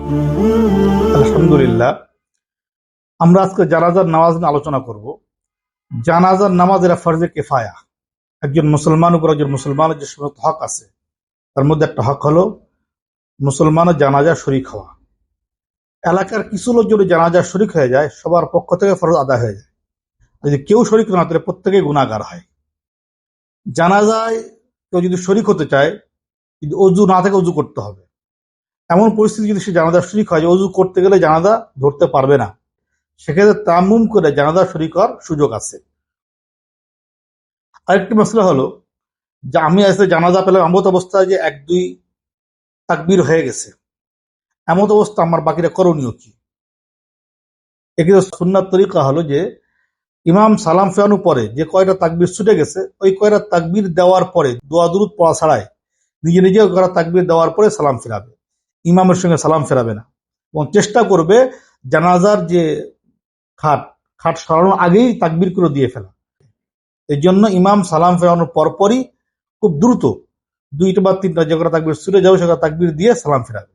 আলহামদুলিল্লাহ, আমরা আজকে জানাজার নামাজ নিয়ে আলোচনা করব। জানাজার নামাজ এরা ফরজে কিফায়া। একজন মুসলমান উপর একজন মুসলমানের যে সমস্ত হক আছে তার মধ্যে একটা হক হলো মুসলমানের জানাজা শরীক হওয়া। এলাকার কিছু লোক যদি জানাজা শরীক হয়ে যায়, সবার পক্ষ থেকে ফরজ আদায় হয়ে যায়। যদি কেউ শরীক না তাহলে প্রত্যেকেই গুনাহগার হয়। জানাজায় কেউ যদি শরীক হতে চায়, যদি অজু না থাকে অজু করতে হবে। এমন পরিস্থিতি যদি সে জানাজা শরীক হয় যে অজু করতে গেলে জানাজা ধরতে পারবে না, সেক্ষেত্রে তায়াম্মুম করে জানাজা শরীক হওয়ার সুযোগ আছে। আরেকটি মসলা হলো যে আমি আজকে জানাজা পেলাম এমত অবস্থায় যে 1-2 তাকবীর হয়ে গেছে, এমত অবস্থা আমার বাকিরা করণীয় কি? এক্ষেত্রে সুন্নাত তরিকা হলো যে ইমাম সালাম ফেরানোর পরে যে কয়টা তাকবীর ছুটে গেছে ওই কয়টা তাকবীর দেওয়ার পরে দোয়া দুরূদ পড়া ছাড়াই নিজে নিজে কয়টা তাকবীর দেওয়ার পরে সালাম ফেরাবে, ইমামের সঙ্গে সালাম ফেরাবে না। এবং চেষ্টা করবে জানাজার যে খাট খাট সরানোর আগেই তাকবীর করে দিয়ে ফেলা। এই জন্য ইমাম সালাম ফেরানোর পরপরই খুব দ্রুত 2টা বা 3টা যে কটা তাকবীর ছুটে যাবে সেটা তাকবীর দিয়ে সালাম ফেরাবে।